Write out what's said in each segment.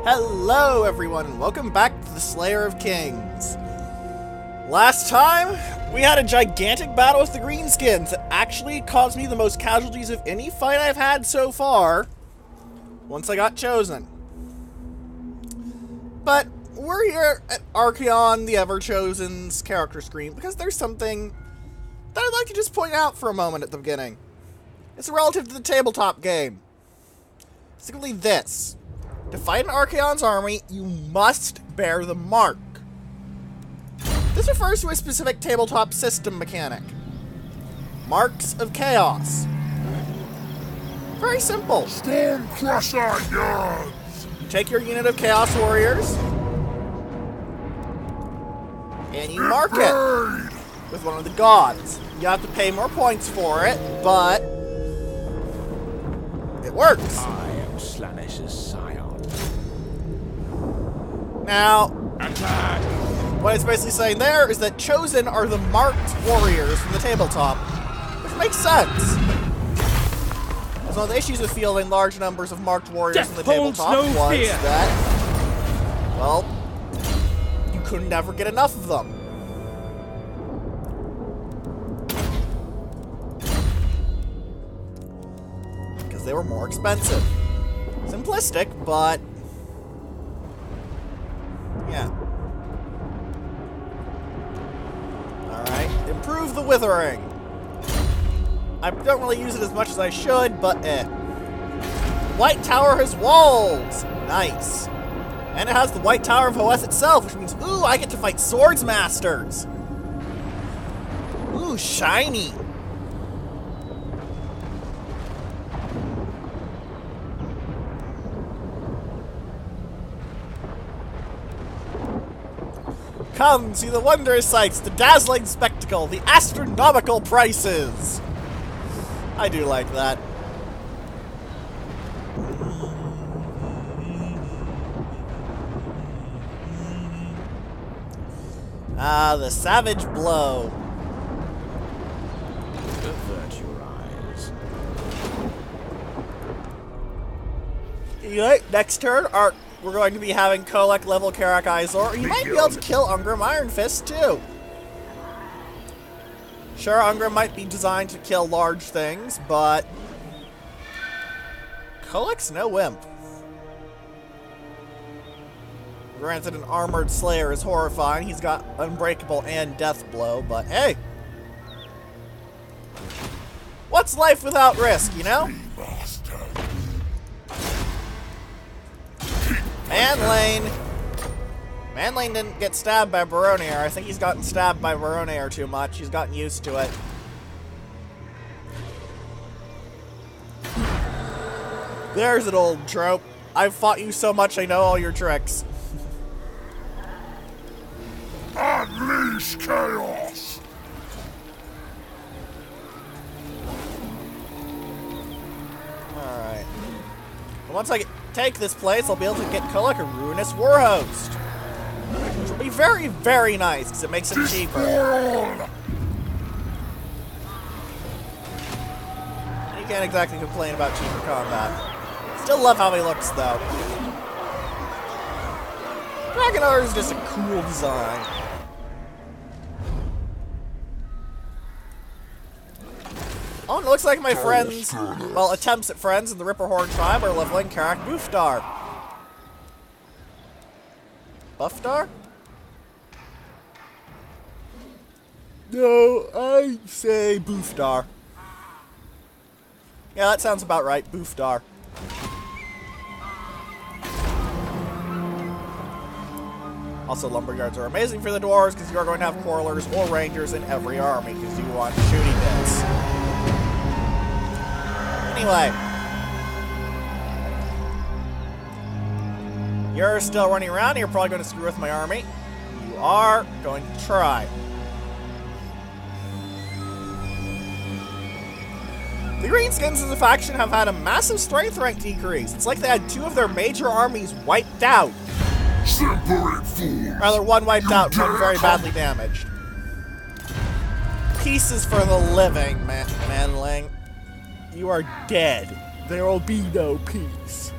Hello everyone, and welcome back to the Slayer of Kings. Last time, we had a gigantic battle with the Greenskins that actually caused me the most casualties of any fight I've had so far, once I got chosen. But we're here at Archaon the Ever-Chosen's character screen because there's something that I'd like to just point out for a moment at the beginning. It's relative to the tabletop game. Simply this. To fight an Archaon's army, you must bear the mark. This refers to a specific tabletop system mechanic. Marks of Chaos. Very simple. Storm Crusher guns! You take your unit of Chaos Warriors, and you mark it with one of the gods. You have to pay more points for it, but it works. I am Slanesh's scion. Now, Attack! what it's basically saying there is that chosen are the marked warriors from the tabletop, which makes sense. As one of the issues with fielding large numbers of marked warriors from the tabletop was that, well, you could never get enough of them. Because they were more expensive. Simplistic, but yeah. Alright, improve the withering. I don't really use it as much as I should, but White Tower has walls! Nice. And it has the White Tower of Hoeth itself, which means, ooh, I get to fight Swordsmasters! Ooh, shiny! Come, see the wondrous sights, the dazzling spectacle, the astronomical prices! I do like that. Ah, the savage blow. Avert your eyes. Alright, next turn, we're going to be having Kolek level Karak Izor. You might be able to kill Ungrim Iron Fist, too. Sure, Ungrim might be designed to kill large things, but Kolek's no wimp. Granted, an armored Slayer is horrifying. He's got Unbreakable and Death Blow, but hey. What's life without risk, you know? Manlane! Manlane didn't get stabbed by Baroneer. I think he's gotten stabbed by Baroneer too much. He's gotten used to it. There's an old trope. I've fought you so much I know all your tricks. Unleash chaos! Alright. Once I take this place, I'll be able to get Kolek a Ruinous Warhost. Which will be very, very nice, because it makes it cheaper. You can't exactly complain about cheaper combat. Still love how he looks, though. Dragonar is just a cool design. Oh, and it looks like my friends, well, attempts at friends in the Ripperhorn tribe are leveling Karak Bufdar. Bufdar? No, I say Bufdar. Yeah, that sounds about right, Bufdar. Also, Lumberyards are amazing for the dwarves because you are going to have Quarrelers or Rangers in every army because you want shooting bits. Anyway. You're still running around and you're probably going to screw with my army. You are going to try. The Greenskins as a faction have had a massive strength rank decrease. It's like they had two of their major armies wiped out. Rather, one wiped out and one very badly damaged. Pieces for the living, Manling. You are dead. There will be no peace.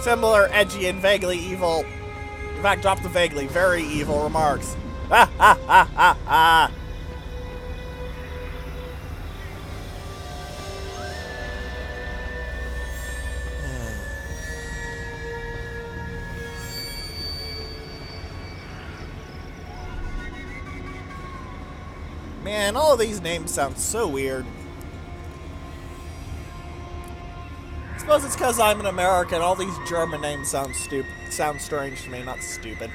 Similar, edgy, and vaguely evil. In fact, drop the vaguely, very evil remarks. Man, all of these names sound so weird. I suppose it's because I'm an American. All these German names sound strange to me, not stupid.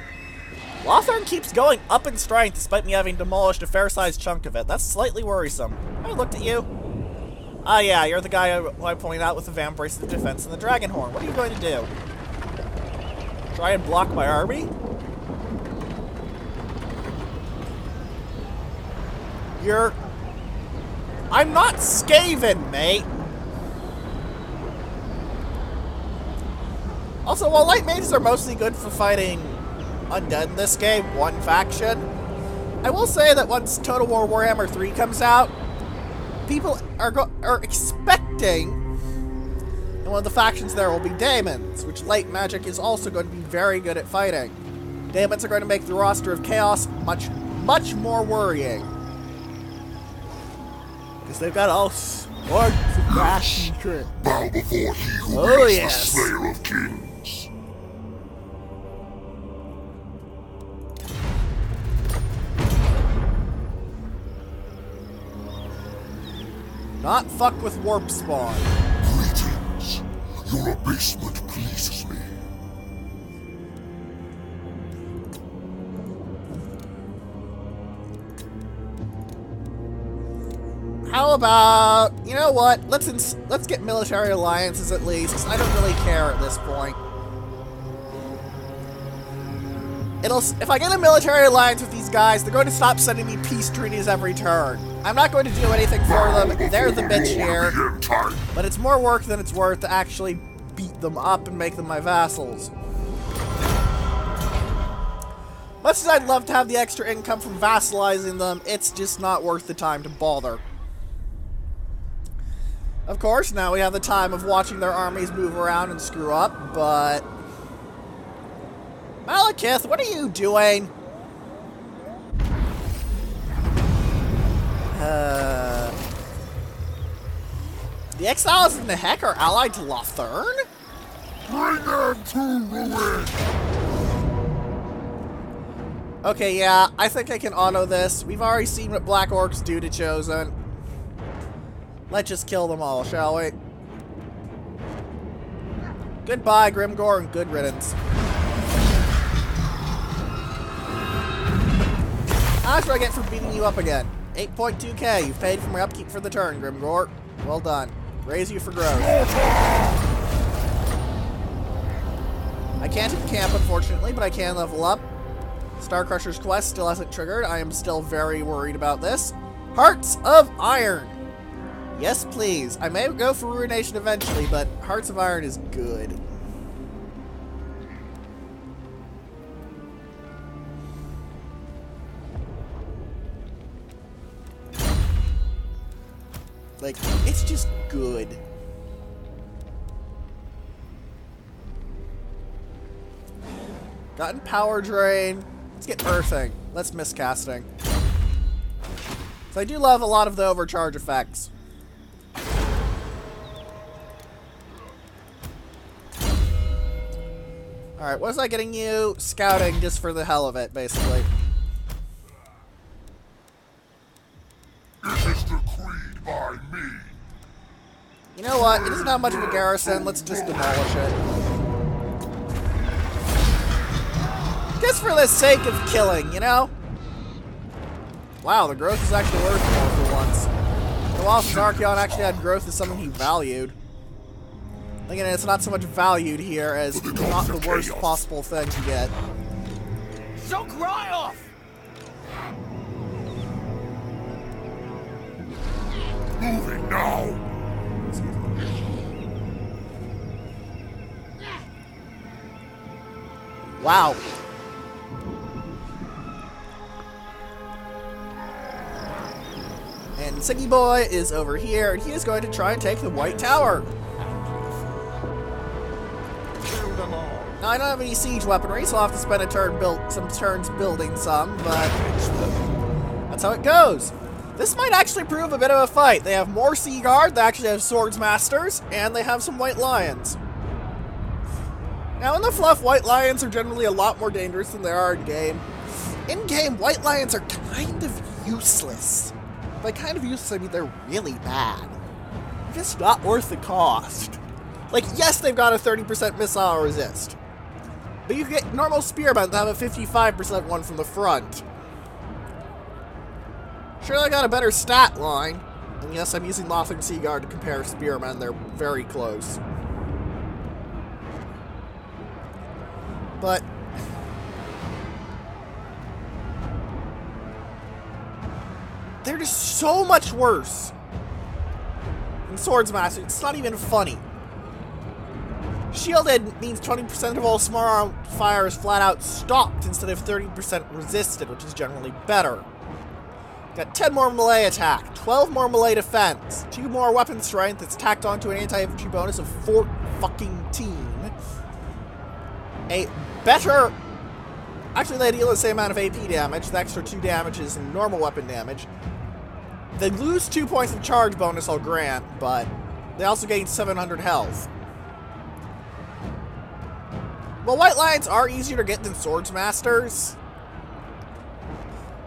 Lothern keeps going up in strength despite me having demolished a fair-sized chunk of it. That's slightly worrisome. I looked at you. Ah, yeah, you're the guy I pointed out with the Vambrace of Defense and the Dragon Horn. What are you going to do? Try and block my army? I'm not Skaven, mate! Also, while light mages are mostly good for fighting undead in this game, one faction, I will say that once Total War Warhammer 3 comes out, people are expecting, and one of the factions there will be Daemons, which light magic is also going to be very good at fighting. Daemons are going to make the roster of Chaos much more worrying. Because they've got all sorts of crafty tricks. Bow before he who is yes. the Slayer of Kings. Not fuck with warp spawn. Greetings. Your abasement pleases me. How about, you know what? Let's get military alliances at least, 'cause I don't really care at this point. If I get a military alliance with these guys, they're going to stop sending me peace treaties every turn. I'm not going to do anything for them. They're the bitch here. But it's more work than it's worth to actually beat them up and make them my vassals. Much as I'd love to have the extra income from vassalizing them, it's just not worth the time to bother. Of course, now we have the time of watching their armies move around and screw up, but... Malekith, what are you doing? The Exiles in the Heck are allied to Lothern? Bring them to ruin! Okay, yeah, I think I can auto this. We've already seen what Black Orcs do to Chosen. Let's just kill them all, shall we? Goodbye, Grimgor, and good riddance. How much do I get for beating you up again? 8.2k. You've paid for my upkeep for the turn, Grimgor. Well done. Raise you for growth. I can't hit camp, unfortunately, but I can level up. Star Crusher's quest still hasn't triggered. I am still very worried about this. Hearts of Iron. Yes, please. I may go for Ruination eventually, but Hearts of Iron is good. Like, it's just good. Gotten Power Drain. Let's get Earthing. Let's Miscasting. So I do love a lot of the overcharge effects. Alright, what was I getting you? Scouting just for the hell of it, basically. It is decreed by me. You know what? It doesn't have much of a garrison. Let's just demolish it. Just for the sake of killing, you know? Wow, the growth is actually worth more for once. The while since Archaon actually had growth as something he valued. Again, it's not so much valued here as not the worst possible thing to get. So cry off! Moving now. Wow. And Siggy Boy is over here, and he is going to try and take the White Tower. Kill them all. Now, I don't have any siege weaponry, so I'll have to spend some turns building some, but that's how it goes. This might actually prove a bit of a fight. They have more Sea Guard, they actually have Swordsmasters, and they have some White Lions. Now, in the fluff, White Lions are generally a lot more dangerous than they are in-game. In-game, White Lions are kind of useless. By kind of useless, I mean they're really bad. They're just not worth the cost. Like, yes, they've got a 30% missile resist. But you can get normal spearmen that have a 55% one from the front. Sure, they got a better stat line. And yes, I'm using Lothern Sea Guard to compare spearmen. They're very close. But they're just so much worse than Swordsmasters. It's not even funny. Shielded means 20% of all small arm fire is flat out stopped instead of 30% resisted, which is generally better. Got 10 more melee attack, 12 more melee defense, 2 more weapon strength that's tacked onto an anti-infantry bonus of 14. A better... Actually, they deal the same amount of AP damage, the extra 2 damages in normal weapon damage. They lose 2 points of charge bonus, I'll grant, but they also gain 700 health. Well, White Lions are easier to get than Swordsmasters.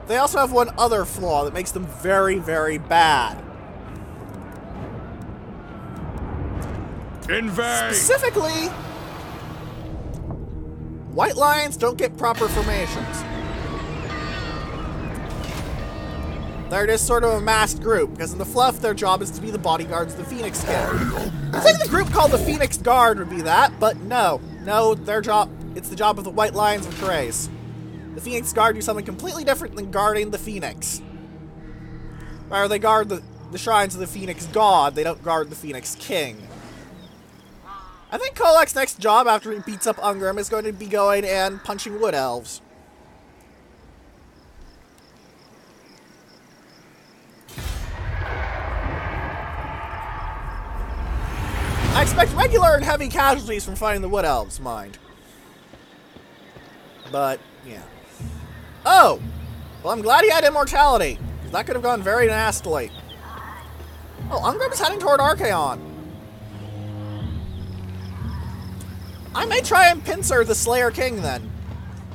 They also have one other flaw that makes them very, very bad. Invade! Specifically, White Lions don't get proper formations. They're just sort of a masked group, because in the fluff, their job is to be the bodyguards of the Phoenix Guard. I think the group called the Phoenix Guard would be that, but no. No, their job, it's the job of the White Lions of Trace. The Phoenix Guard do something completely different than guarding the Phoenix. Rather, they guard the shrines of the Phoenix God, they don't guard the Phoenix King. I think Kolek's next job after he beats up Ungrim is going to be going and punching Wood Elves. I expect regular and heavy casualties from fighting the Wood Elves, mind. But, yeah. Oh! Well, I'm glad he had immortality. That could have gone very nastily. Oh, Ungrim's heading toward Archaon. I may try and pincer the Slayer King, then,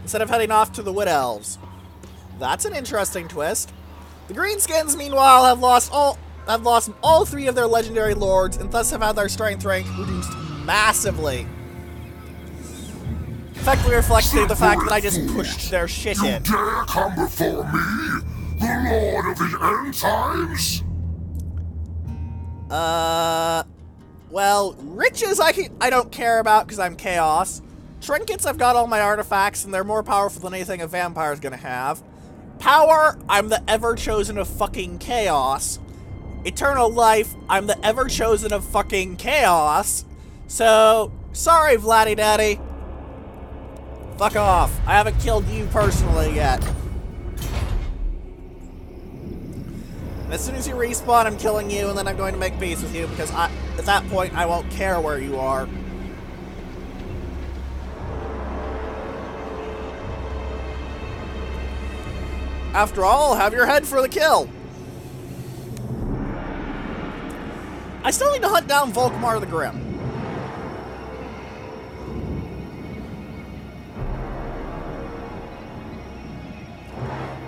instead of heading off to the Wood Elves. That's an interesting twist. The Greenskins, meanwhile, have lost all 3 of their legendary lords, and thus have had their strength rank reduced massively. Effectively reflecting the fact that I just pushed their shit in. You dare come before me, the Lord of the End Times? Well, riches I don't care about because I'm Chaos. Trinkets, I've got all my artifacts, and they're more powerful than anything a vampire's gonna have. Power, I'm the ever-chosen of fucking Chaos. Eternal life, I'm the ever-chosen of fucking Chaos. So, sorry, Vladdy Daddy. Fuck off. I haven't killed you personally yet. And as soon as you respawn, I'm killing you, and then I'm going to make peace with you, because at that point, I won't care where you are. After all, have your head for the kill. I still need to hunt down Volkmar the Grim.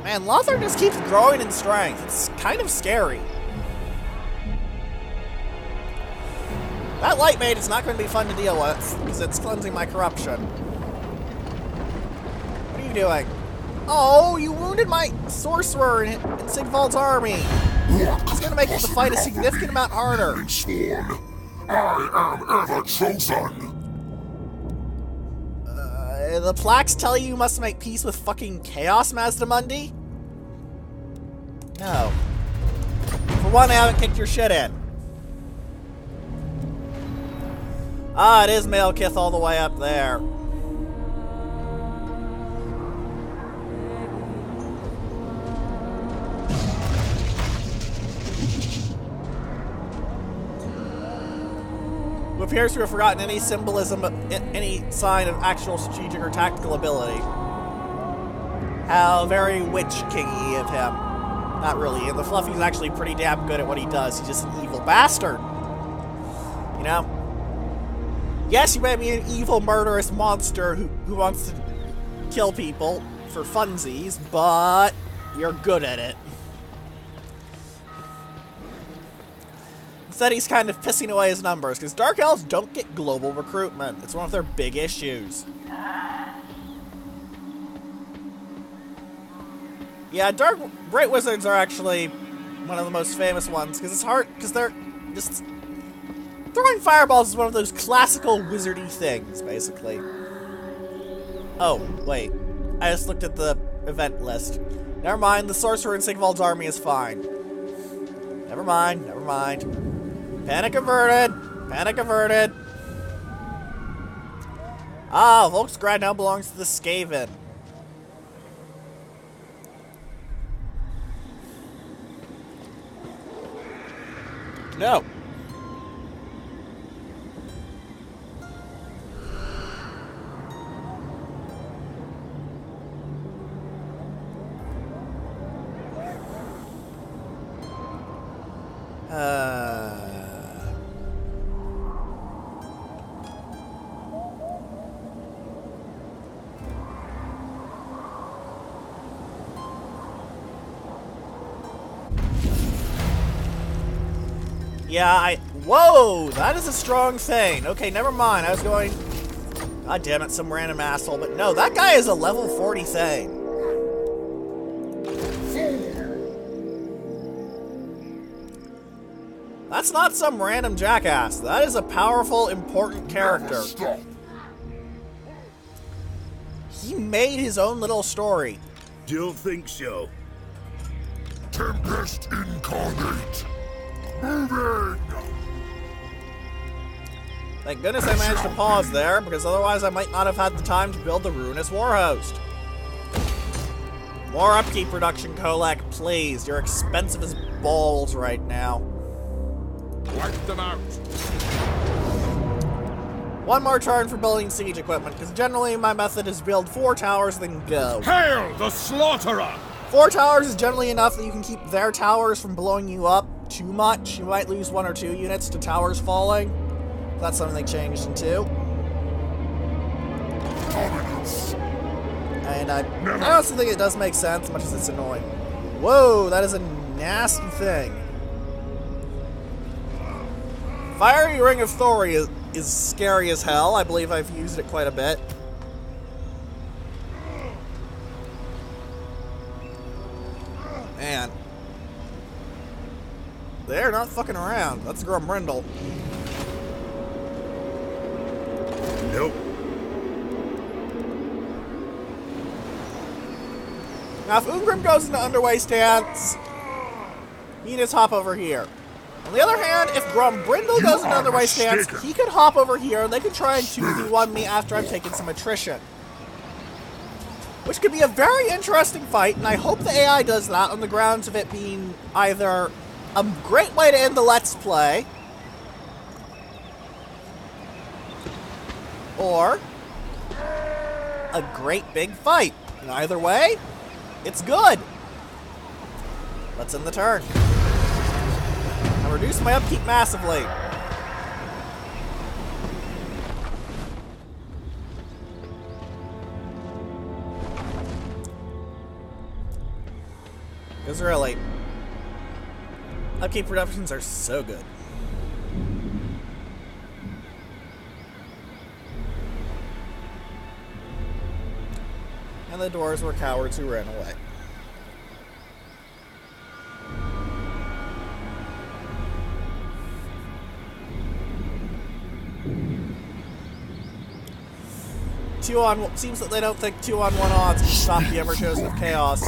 Man, Lothar just keeps growing in strength. It's kind of scary. That light mage is not going to be fun to deal with, because it's cleansing my corruption. What are you doing? Oh, you wounded my sorcerer in Sigvald's army. It's going to make the fight a significant amount harder. Sworn, I am ever chosen. The plaques tell you must make peace with fucking Chaos, Mazdamundi? No. For one, I haven't kicked your shit in. Ah, it is Malekith all the way up there. who appears to have forgotten any symbolism, any sign of actual strategic or tactical ability. How very witch-kingy of him. Not really. In the fluff, he's actually pretty damn good at what he does. He's just an evil bastard. You know? Yes, you might be an evil, murderous monster who wants to kill people for funsies, but you're good at it. Instead, he's kind of pissing away his numbers, because Dark Elves don't get global recruitment. It's one of their big issues. Yeah, Bright Wizards are actually one of the most famous ones, because it's hard, because they're just... Throwing fireballs is one of those classical wizardy things, basically. Oh, wait. I just looked at the event list. Never mind, the sorcerer in Sigvald's army is fine. Never mind, never mind. Panic averted! Panic averted! Ah, Volksgrad now belongs to the Skaven. No. Yeah, whoa! That is a strong thing. Okay, never mind. I was going... God damn it, some random asshole. But no, that guy is a level 40 thing. That's not some random jackass. That is a powerful, important character. He made his own little story. Don't think so. Tempest incarnate. Moving. Thank goodness I managed to pause there, because otherwise I might not have had the time to build the Ruinous Warhost. More upkeep reduction, Kolak, please. You're expensive as balls right now. Wipe them out. One more turn for building siege equipment, because generally my method is build 4 towers, then go. Hail the slaughterer! 4 towers is generally enough that you can keep their towers from blowing you up too much. You might lose 1 or 2 units to towers falling. That's something they changed into. And I honestly think it does make sense, much as it's annoying. Whoa, that is a nasty thing. Fiery Ring of Thor is scary as hell. I believe I've used it quite a bit. Man. They're not fucking around. That's Grumbrindle. Nope. Now, if Ungrim goes into underway stance, he can just hop over here. On the other hand, if Grumbrindle goes into underway stance, he could hop over here, and they could try and 2v1 me after I've taken some attrition. Which could be a very interesting fight, and I hope the AI does that on the grounds of it being either a great way to end the Let's Play, or a great big fight. And either way, it's good. Let's end the turn. I reduced my upkeep massively. Because really, upkeep reductions are so good. And the dwarves were cowards who ran away. Seems that they don't think 2-on-1 odds can stop the Ever-Chosen of Chaos.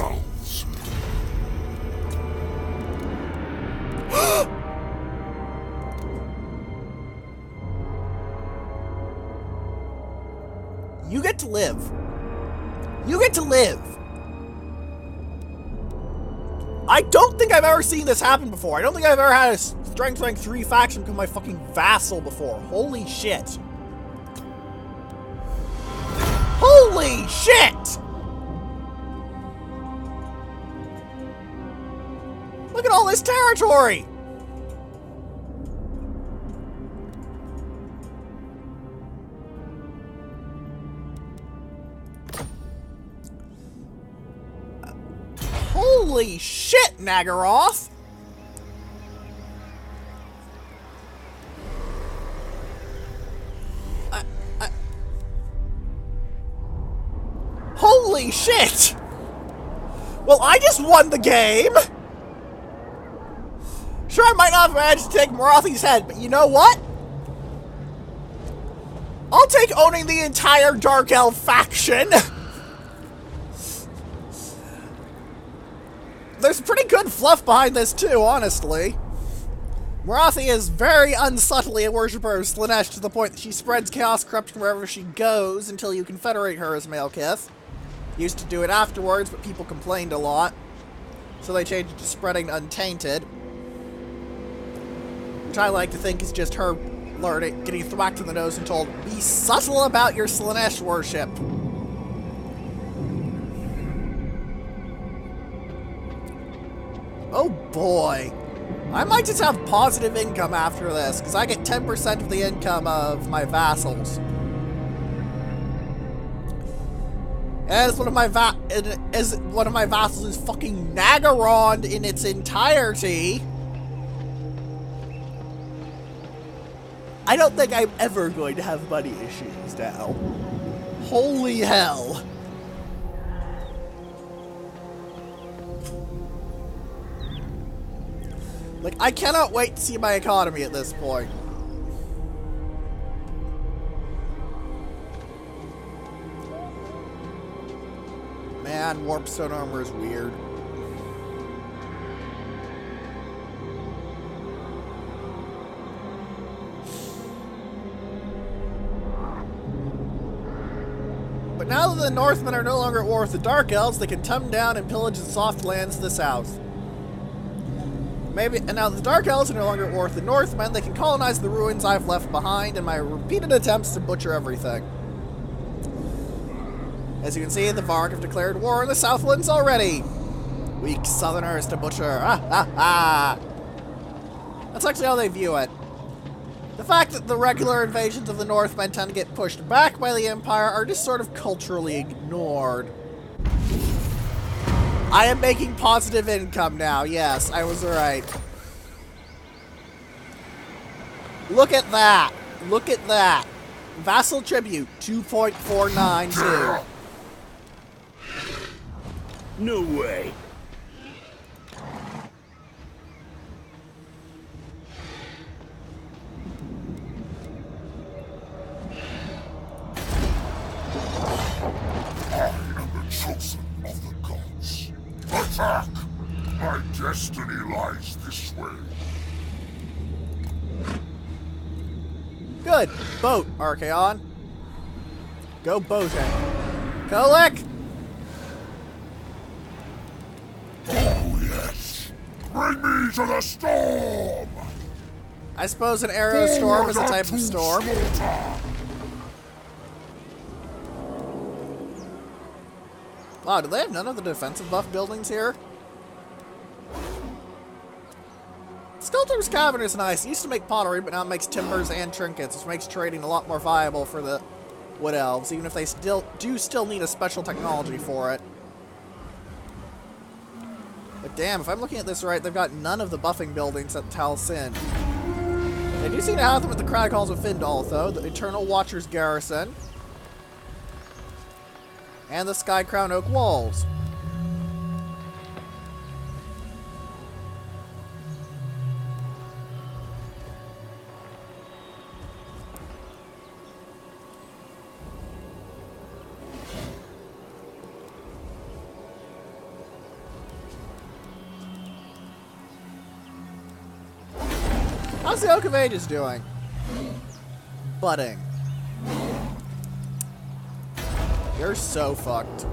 You get to live. You get to live. I don't think I've ever seen this happen before. I don't think I've ever had a strength rank 3 faction become my fucking vassal before. Holy shit. Holy shit! Look at all this territory! Holy shit, Naggarond! Holy shit! Well, I just won the game! Sure, I might not have managed to take Marathi's head, but you know what? I'll take owning the entire Dark Elf faction! There's pretty good fluff behind this too, honestly. Marathi is very unsubtly a worshipper of Slaanesh to the point that she spreads chaos corruption wherever she goes until you confederate her as Malekith. Used to do it afterwards, but people complained a lot. So they changed it to spreading untainted. Which I like to think is just her learning, getting thwacked in the nose and told, be subtle about your Slaanesh worship. Oh boy. I might just have positive income after this, because I get 10% of the income of my vassals. As one of my vassals is fucking Naggarond in its entirety, I don't think I'm ever going to have money issues now. Holy hell. Like, I cannot wait to see my economy at this point. Man, Warpstone armor is weird. But now that the Northmen are no longer at war with the Dark Elves, they can come down and pillage the soft lands to the south. And now that the Dark Elves are no longer at war with the Northmen, they can colonize the ruins I've left behind in my repeated attempts to butcher everything. As you can see, the Varg have declared war on the Southlands already. Weak Southerners to butcher. That's actually how they view it. The fact that the regular invasions of the Northmen tend to get pushed back by the Empire are just sort of culturally ignored. I am making positive income now. Yes, I was right. Look at that. Look at that. Vassal tribute, 2.492. No way. I am the chosen of the gods. Attack! My destiny lies this way. Good. Boat, Archaon. Go boating. Kolek! Oh yes! Bring me to the storm! I suppose an arrow storm is a type of storm. Wow, do they have none of the defensive buff buildings here? Sculptor's Cavern is nice. It used to make pottery, but now it makes timbers and trinkets, which makes trading a lot more viable for the Wood Elves, even if they still need a special technology for it. But damn, if I'm looking at this right, they've got none of the buffing buildings at Tal Sin. They do seem to have them at the Crag Halls of Findal, though, the Eternal Watcher's Garrison, and the Sky Crown Oak Walls. How's the Oak of Ages doing? Budding. You're so fucked.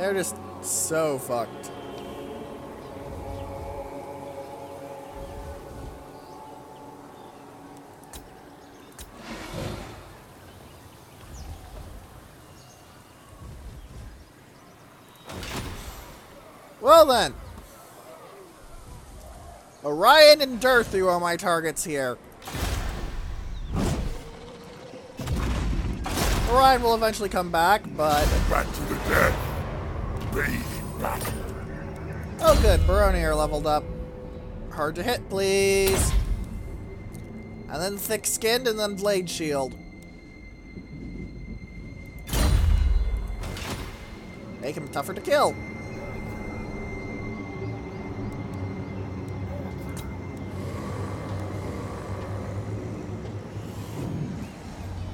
They're just so fucked. Well then. Orion and Durthu are my targets here. Orion will eventually come back, but... Back to the dead. Bathe in battle. Oh good, Baronier leveled up. Hard to hit, please. And then thick-skinned, and then blade shield. Make him tougher to kill.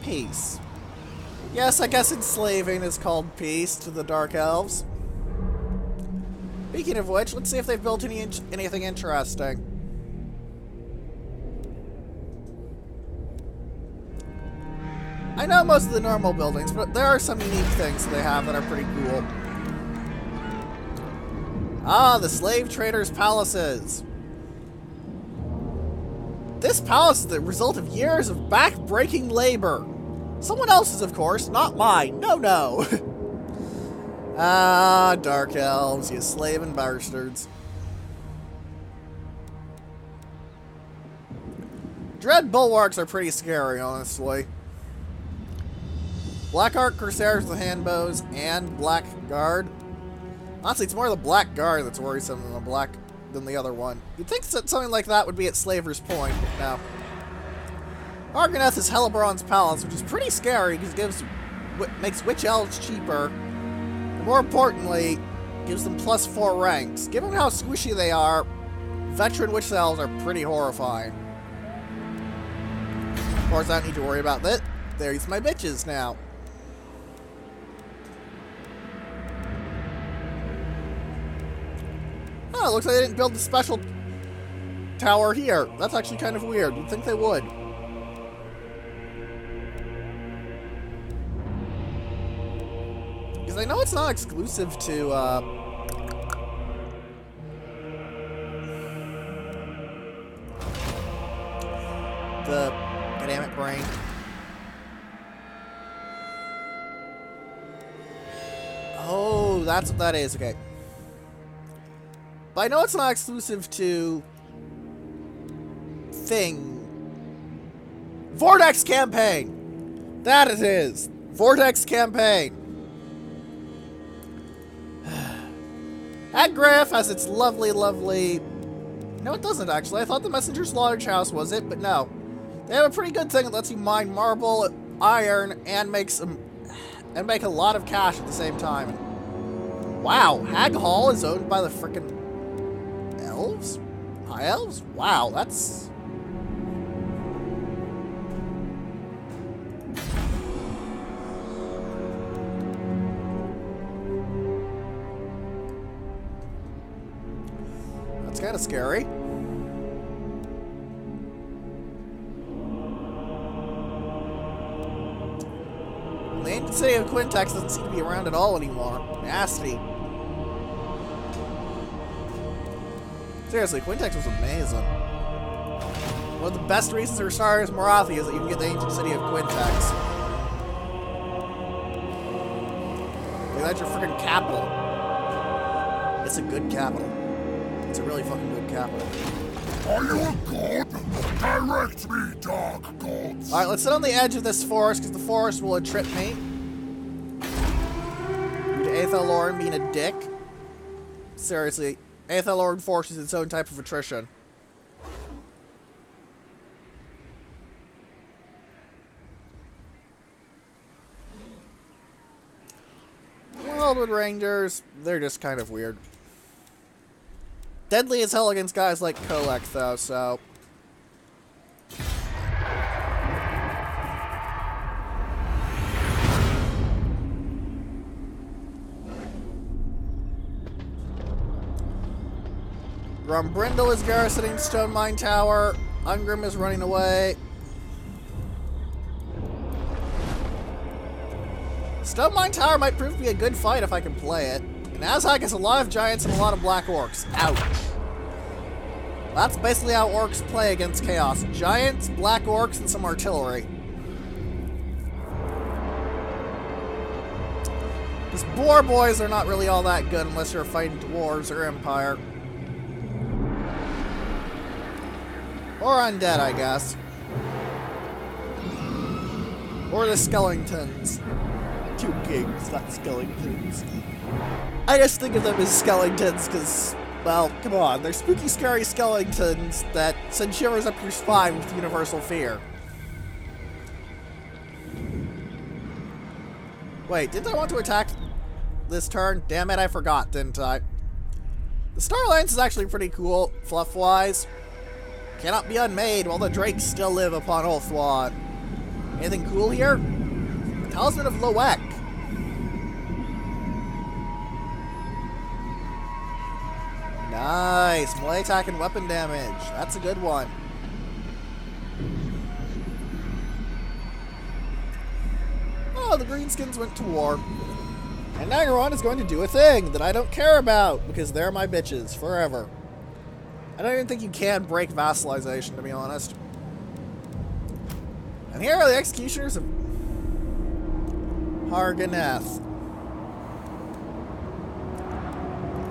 Peace. Yes, I guess enslaving is called peace to the Dark Elves. Speaking of which, let's see if they've built anything interesting. I know most of the normal buildings, but there are some unique things that they have that are pretty cool. Ah, the slave traders' palaces. This palace is the result of years of back-breaking labor. Someone else's, of course, not mine. No, no. Ah, Dark Elves, you slaving bastards. Dread bulwarks are pretty scary, honestly. Black Arc Corsairs with handbows and Black Guard. Honestly, it's more the Black Guard that's worrisome than the other one. You'd think that something like that would be at Slaver's Point, but no. Argoneth is Hellebron's palace, which is pretty scary because it makes witch elves cheaper. And more importantly, gives them +4 ranks. Given how squishy they are, veteran witch elves are pretty horrifying. Of course, I don't need to worry about that. There's my bitches now. Oh, it looks like they didn't build the special tower here. That's actually kind of weird. You'd think they would. Because I know it's not exclusive to, the... Damn it, brain. Oh, that's what that is. Okay. But I know it's not exclusive to... Vortex Campaign! That it is! Vortex Campaign! Aggraff has its lovely, lovely... No, it doesn't, actually. I thought the Messenger's Lodge House was it, but no. They have a pretty good thing that lets you mine marble, iron, and make a lot of cash at the same time. Wow, Hag Hall is owned by the frickin' elves? High elves? Wow, that's... That's kind of scary. The ancient city of Quintex doesn't seem to be around at all anymore. Nasty. Seriously, Quintex was amazing. One of the best reasons to restart is Morathi is that you can get the ancient city of Quintex. Like, that's your freaking capital. It's a good capital. It's a really fucking good capital. Are you a god? Direct me, dark gods. Alright, let's sit on the edge of this forest, because the forest will trip me. Due to Aethelorn being a dick. Seriously, Aethelorn forces its own type of attrition. Wildwood Rangers, they're just kind of weird. Deadly as hell against guys like Kolek, though, so... Grombrindle is garrisoning Stone Mine Tower. Ungrim is running away. Stone Mine Tower might prove to be a good fight if I can play it. And Azhag has a lot of giants and a lot of black orcs. Ouch. That's basically how orcs play against chaos. Giants, black orcs, and some artillery. Because boar boys are not really all that good unless you're fighting dwarves or empire. Or undead, I guess. Or the skeletons. Two kings, not skeletons. I just think of them as skeletons because, well, come on. They're spooky, scary skeletons that send shivers up your spine with universal fear. Wait, didn't I want to attack this turn? Damn it, I forgot, didn't I? The Star Alliance is actually pretty cool, fluff-wise. Cannot be unmade while the drakes still live upon Ulthuan. Anything cool here? Talisman of Loek. Nice. Melee attack and weapon damage. That's a good one. Oh, the Greenskins went to war. And Naggarond is going to do a thing that I don't care about because they're my bitches forever. I don't even think you can break vassalization, to be honest. And here are the executioners of Harganeth.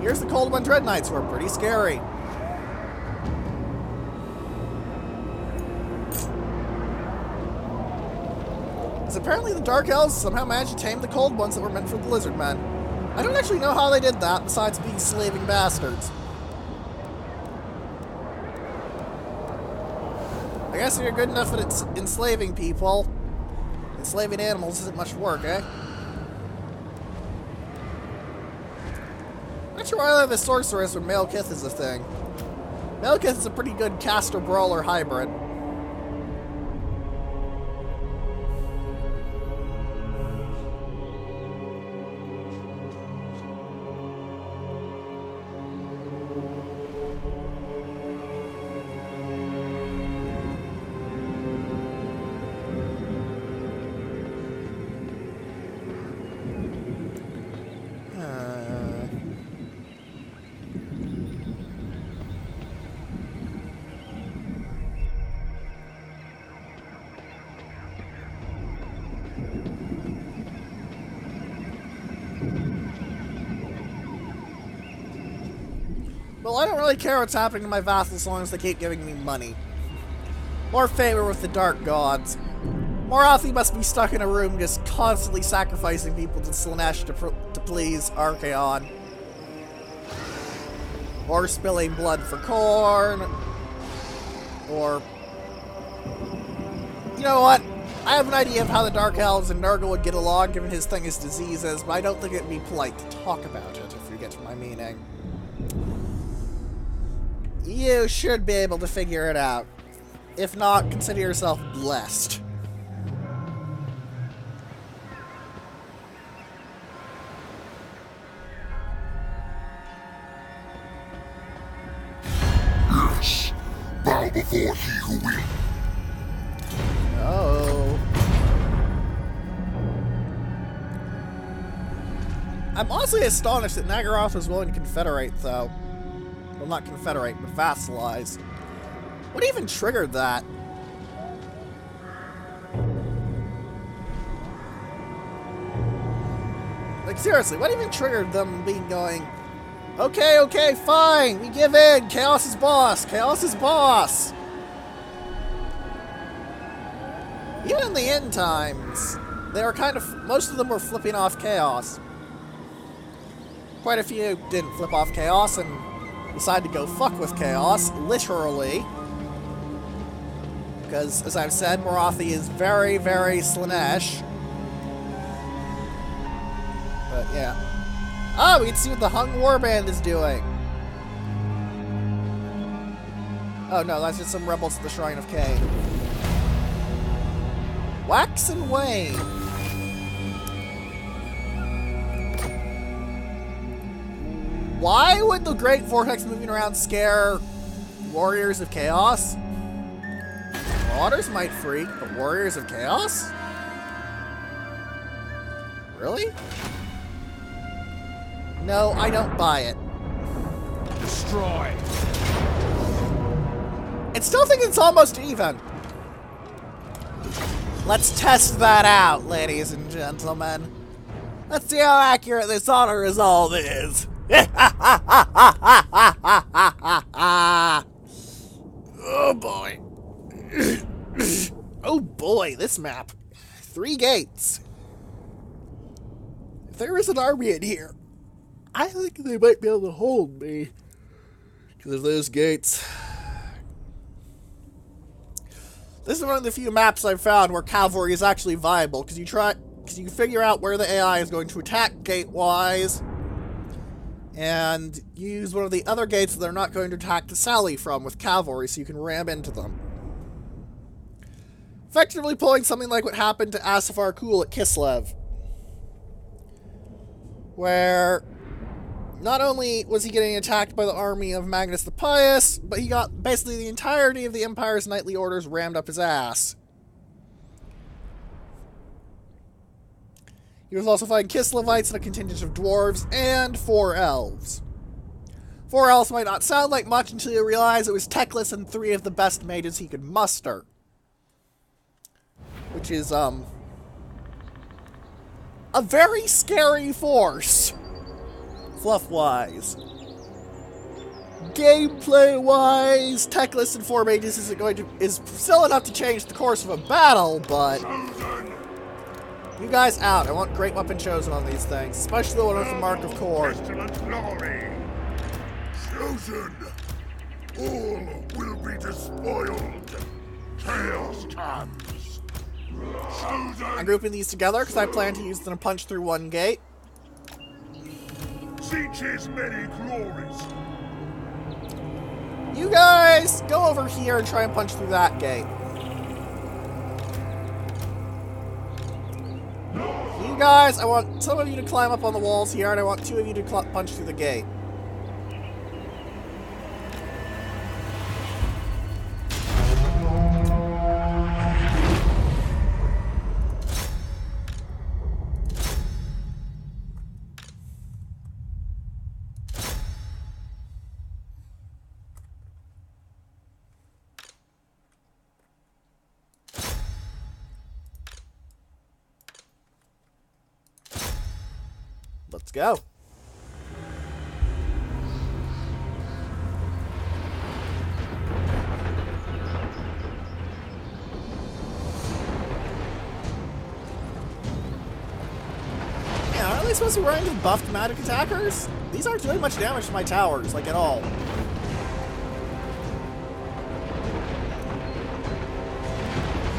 Here's the Cold One Dread Knights, who are pretty scary. Because apparently the Dark Elves somehow managed to tame the Cold Ones that were meant for the Lizard Men. I don't actually know how they did that, besides being slaving bastards. I guess if you're good enough at enslaving people, enslaving animals isn't much work, eh? Not sure why I have a sorceress when Malekith is a thing. Malekith is a pretty good caster-brawler hybrid. Well, I don't really care what's happening to my vassals as long as they keep giving me money. More favor with the dark gods. Morathi must be stuck in a room just constantly sacrificing people to Slaanesh to please Archaon. Or spilling blood for corn. Or... You know what? I have an idea of how the Dark Elves and Nurgle would get along given his thing is diseases, but I don't think it'd be polite to talk about it, if you get my meaning. You should be able to figure it out. If not, consider yourself blessed. Yes, bow before he who will. Oh. I'm honestly astonished that Naggaroth was willing to confederate, though. Well, not confederate, but vassalize. What even triggered that? Like, seriously, what even triggered them being going, okay, okay, fine, we give in, Chaos is boss, Chaos is boss! Even in the end times, they were kind of, most of them were flipping off Chaos. Quite a few didn't flip off Chaos and decided to go fuck with Chaos, literally. Because, as I've said, Morathi is very, very Slaanesh. But, yeah. Oh, we can see what the Hung Warband is doing. Oh, no, that's just some rebels at the Shrine of Cain. Wax and wane. Why would the Great Vortex moving around scare Warriors of Chaos? Marauders might freak, but Warriors of Chaos? Really? No, I don't buy it. Destroy. I still think it's almost even. Let's test that out, ladies and gentlemen. Let's see how accurate this auto result is. Oh boy. Oh boy, this map. 3 gates. If there is an army in here, I think they might be able to hold me because of those gates. This is one of the few maps I've found where cavalry is actually viable, because you can figure out where the AI is going to attack gate-wise, and use one of the other gates that they're not going to attack to sally from with cavalry, so you can ram into them. Effectively pulling something like what happened to Asafar Kul at Kislev, where not only was he getting attacked by the army of Magnus the Pious, but he got basically the entirety of the Empire's knightly orders rammed up his ass. He was also fighting Kislevites and a contingent of dwarves and 4 elves. 4 elves might not sound like much until you realize it was Teclis and 3 of the best mages he could muster. Which is, a very scary force. Fluff-wise. Gameplay-wise, Teclis and 4 mages is still enough to change the course of a battle, but you guys out. I want great weapon chosen on these things, especially the one with the Mark of Cord. Chosen! All will be despoiled. Chaos comes. I'm grouping these together because I plan to use them to punch through one gate. Sieg's many glories. You guys, go over here and try and punch through that gate. You guys, I want some of you to climb up on the walls here, and I want 2 of you to punch through the gate. Let's go. Yeah, aren't they supposed to be running with buffed magic attackers? These aren't doing much damage to my towers, like at all.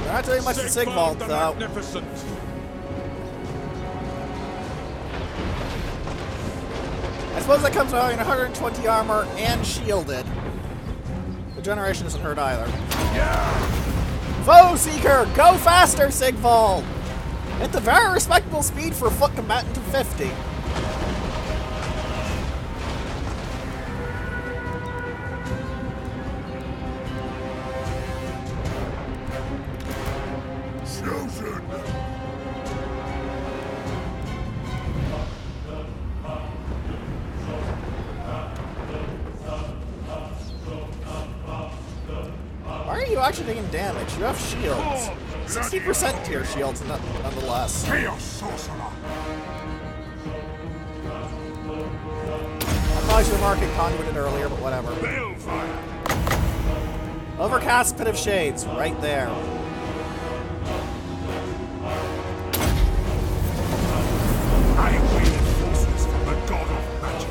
They're not doing much to Sigvald, though. Magnificent. I suppose that comes out in 120 armor and shielded. The generation isn't hurt either. Yeah. Foe Seeker, go faster, Sigvald! At the very respectable speed for a foot combatant of 50. Chosen! Why are you actually taking damage? You have shields. 60% to your shields, nonetheless. Chaos Sorcerer! I probably should have market conduited earlier, but whatever. Balefire! Overcast Pit of Shades, right there. I wield forces from the god of magic.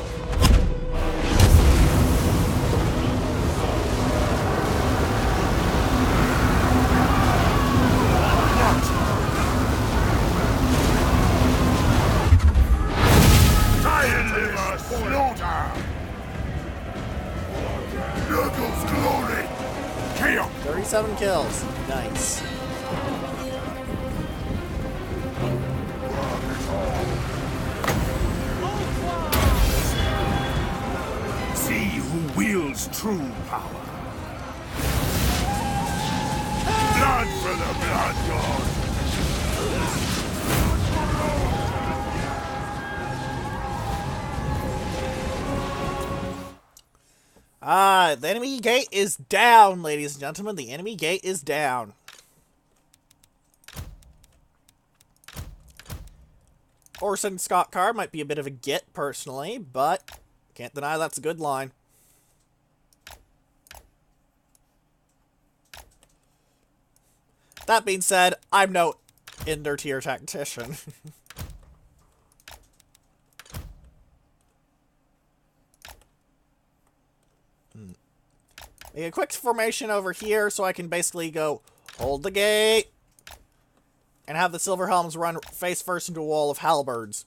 Deliver slaughter! Nurgle's glory! Chaos! 37 kills. Nice. See who wields true power. Blood for the blood god! The enemy gate is down, ladies and gentlemen. The enemy gate is down. Orson Scott Card might be a bit of a git, personally, but can't deny that's a good line. That being said, I'm no Ender tier tactician. Make a quick formation over here so I can basically go hold the gate and have the Silver Helms run face first into a wall of halberds.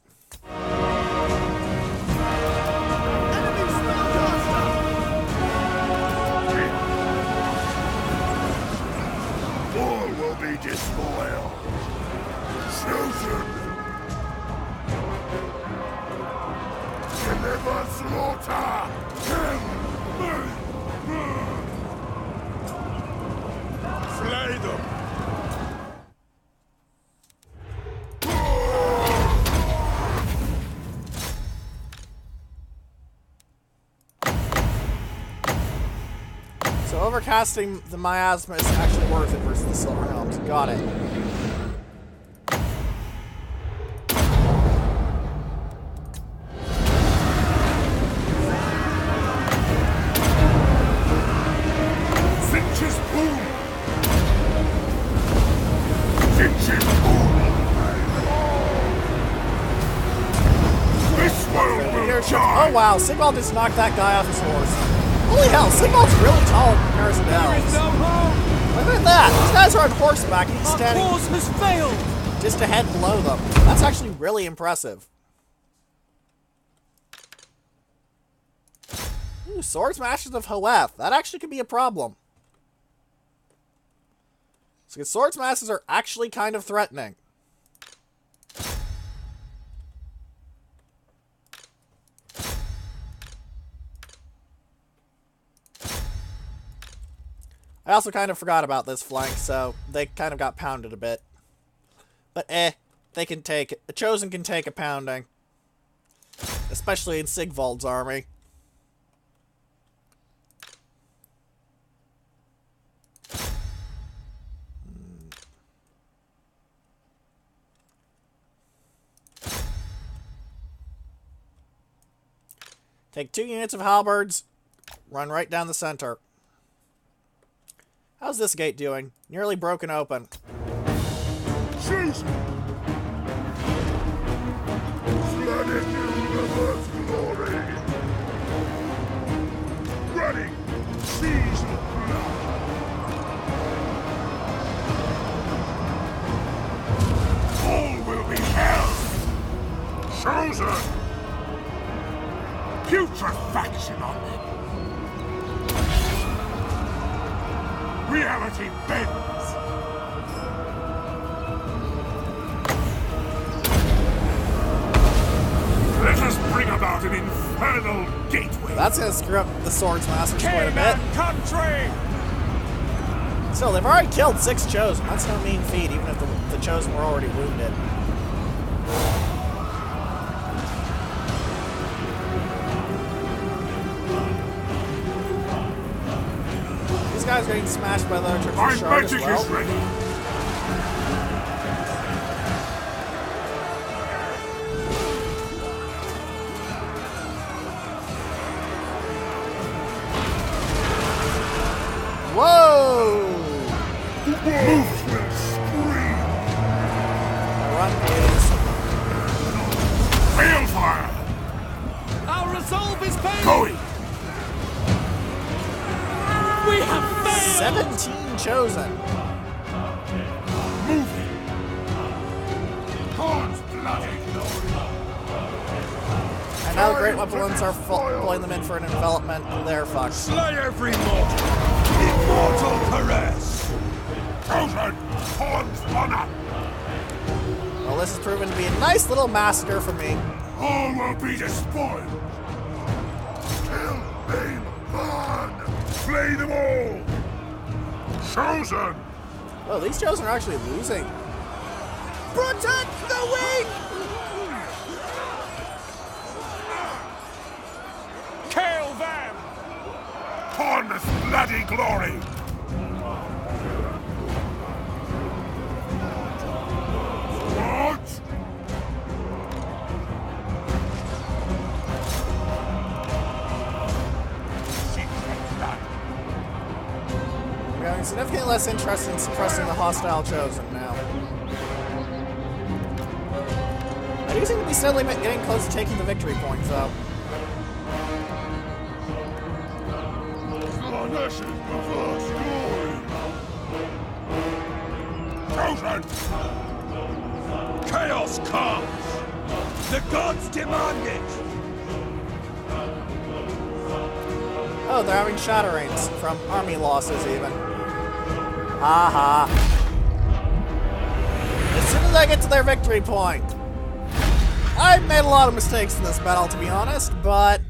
All will be despoiled. Chosen. Deliver slaughter. Kill. Slay them. So overcasting the miasma is actually worth it versus the Silver Helms. Got it. Finch's boom. Finch's boom. This world will die. Oh wow, Sigvald just knocked that guy off his horse. Holy hell, Sigvald's really tall in comparison to elves. Look at that! These guys are on horseback and he's standing Our cause has failed! just a head below them. That's actually really impressive. Ooh, Swordsmasters of Hoeth. That actually could be a problem. So Swordsmasters are actually kind of threatening. I also kind of forgot about this flank, so they kind of got pounded a bit. But they can take it. The Chosen can take a pounding. Especially in Sigvald's army. Take 2 units of halberds, run right down the center. How's this gate doing? Nearly broken open. Choose! Flooded universe glory! Running! Seize the blood! All will be hell! Chosen! Putrefaction on them! Reality bends! Let us bring about an infernal gateway! That's gonna screw up the Swordsmasters quite a bit. Country! Still, they've already killed 6 Chosen. That's no mean feat, even if the Chosen were already wounded. These guys are getting smashed by the other troops. My Shard as magic well. is ready! Whoa! Wolves will scream! Run, please. Balefire! Our resolve is paid! Going! We have failed! 17 Chosen. Moving! Horns bloody! And now the Great Weapons are pulling them in for an envelopment, and they're fucked. Slay every mortal! Immortal caress! Chosen! Horns honor! Well, this has proven to be a nice little massacre for me. All will be despoiled! Kill, maim, burn! Slay them all! Chosen! Oh, these Chosen are actually losing. Protect the weak! Kill them! upon this bloody glory! What? We're having significantly less interest in suppressing the hostile chosen now. I do seem to be steadily getting close to taking the victory points, though. Chaos comes! The gods demand it! Oh, they're having shatterings from army losses, even. Haha. As soon as I get to their victory point. I've made a lot of mistakes in this battle, to be honest, but...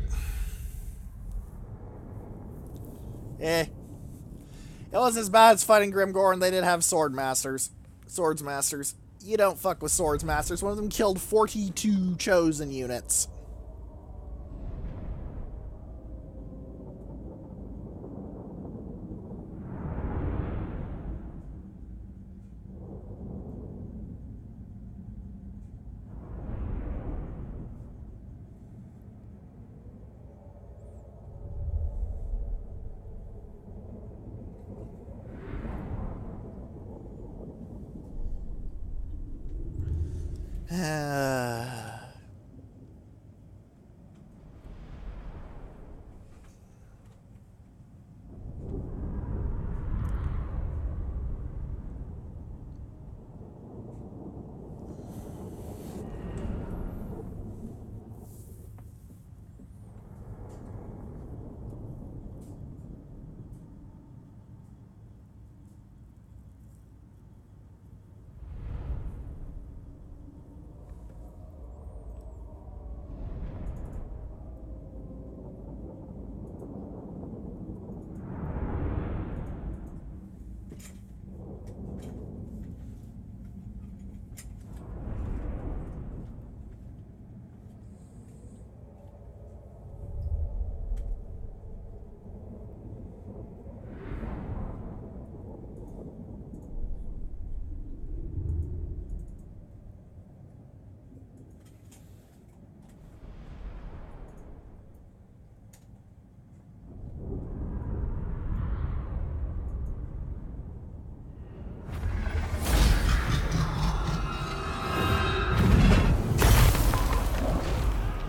It wasn't as bad as fighting Grimgor, and they did have Swordsmasters. You don't fuck with Swordsmasters. One of them killed 42 chosen units.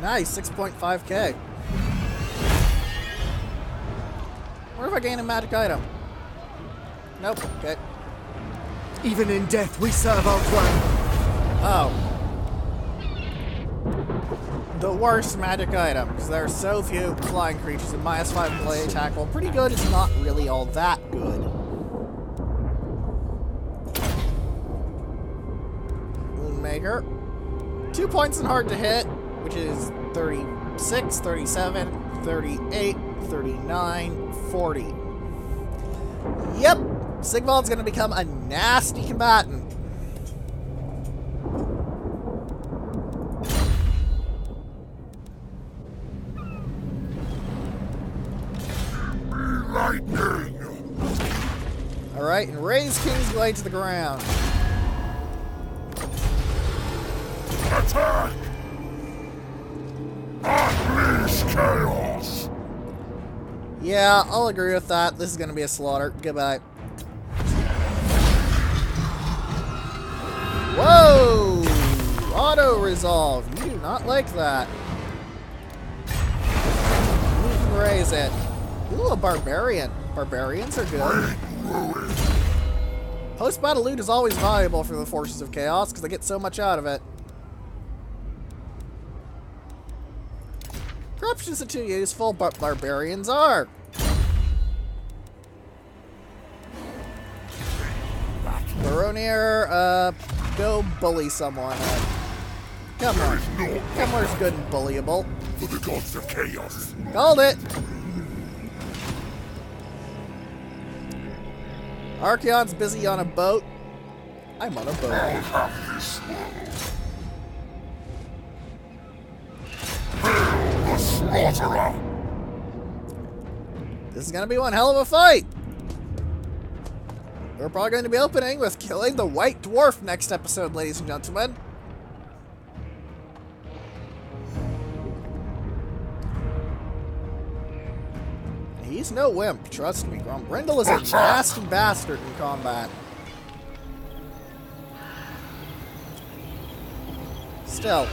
Nice, 6.5k. What if I gain a magic item? Nope, okay. Even in death we serve our throne. Oh. The worst magic item, because there are so few flying creatures and -5 melee attack. While pretty good, it's not really all that good. Moonmaker. 2 points and hard to hit, which is 36, 37, 38, 39, 40. Yep, Sigvald's gonna become a nasty combatant. Lightning! Alright, and raise Kingsglaive to the ground. Attack! Unleash chaos! Yeah, I'll agree with that. This is gonna be a slaughter. Goodbye. Whoa! Auto-resolve. You do not like that. You can raise it. Ooh, a barbarian. Barbarians are good. Post-battle loot is always valuable for the Forces of Chaos because they get so much out of it. Corruption isn't too useful, but barbarians are. Baronir, go bully someone. Come on. Kemler's good and bullyable. For the gods of chaos. Called it! Archeon's busy on a boat. I'm on a boat. I'll have this world. Hail the slaughterer! This is going to be one hell of a fight. We're probably going to be opening with killing the White Dwarf next episode, ladies and gentlemen. He's no wimp, trust me. Grombrindle is a nasty bastard in combat. Still.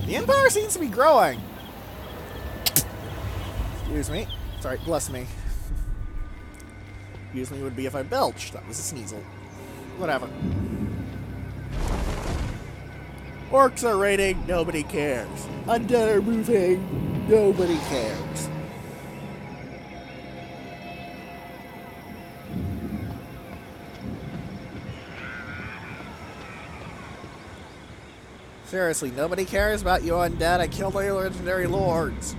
The Empire seems to be growing. Excuse me. Sorry, bless me. Excuse me would be if I belched. That was a sneasel. Whatever. Orcs are raiding, nobody cares. Undead are moving, nobody cares. Seriously, nobody cares about you undead. I killed all your legendary lords.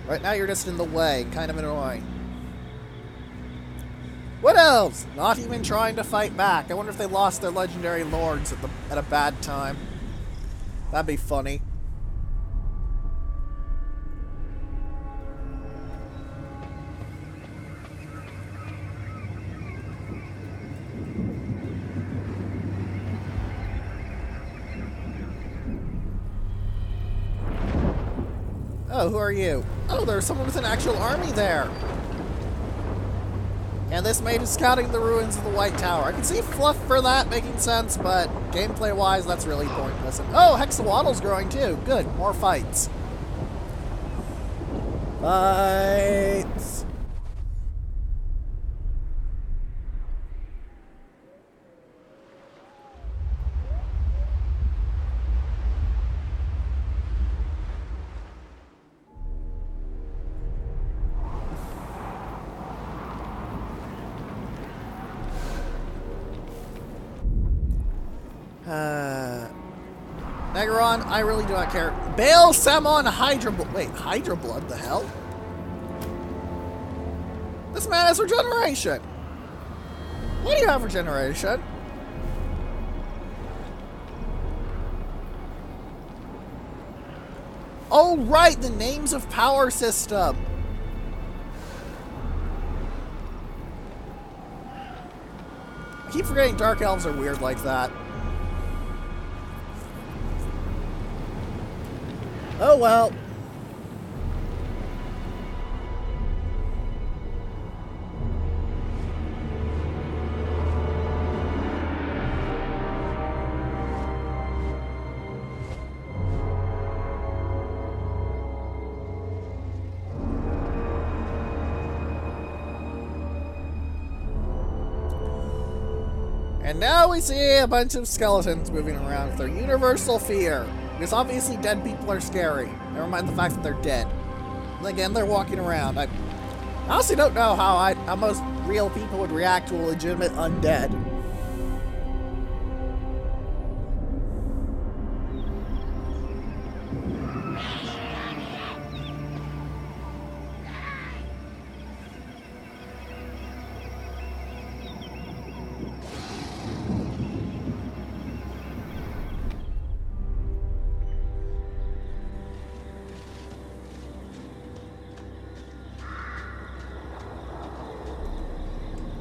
Right now you're just in the way, kind of annoying. What else? Not even trying to fight back. I wonder if they lost their legendary lords at a bad time. That'd be funny. Oh, who are you? Oh, there's someone with an actual army there. And this mage is scouting the ruins of the White Tower. I can see fluff for that making sense, but gameplay-wise, that's really pointless. And, oh, Hexawaddle's growing too. Good, more fights. Fights. Naggarond, I really do not care. Baal Samon Hydra... Wait, Hydra Blood, the hell? This man has regeneration. Why do you have regeneration? Oh, right, the names of power system. I keep forgetting Dark Elves are weird like that. Oh well. And now we see a bunch of skeletons moving around with their universal fear. Because obviously dead people are scary. Never mind the fact that they're dead. And again, they're walking around. I honestly don't know how most real people would react to a legitimate undead.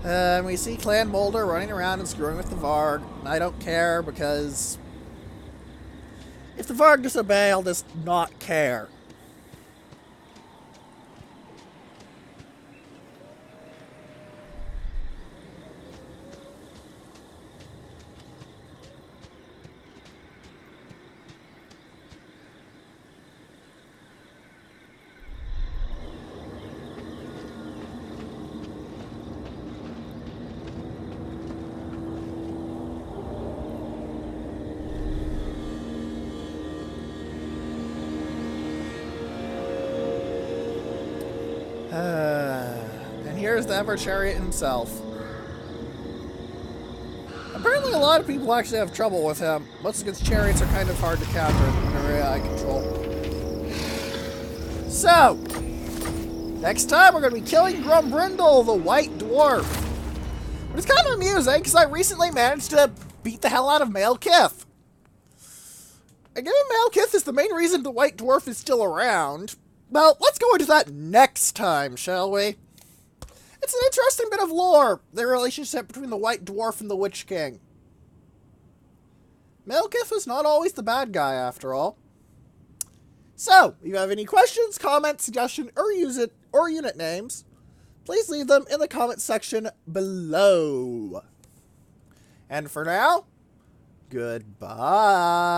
And we see Clan Molder running around and screwing with the Varg. And I don't care because if the Varg disobey, I'll just not care. And here's the Ever Chariot himself. Apparently a lot of people actually have trouble with him. Most of his chariots are kind of hard to counter under AI control. So, next time we're going to be killing Grombrindle, the White Dwarf. But it's kind of amusing, because I recently managed to beat the hell out of Malekith. And given Malekith is the main reason the White Dwarf is still around, well, let's go into that next time, shall we? It's an interesting bit of lore, the relationship between the White Dwarf and the Witch King. Malekith was not always the bad guy, after all. So, if you have any questions, comments, suggestions, or unit names, please leave them in the comments section below. And for now, goodbye.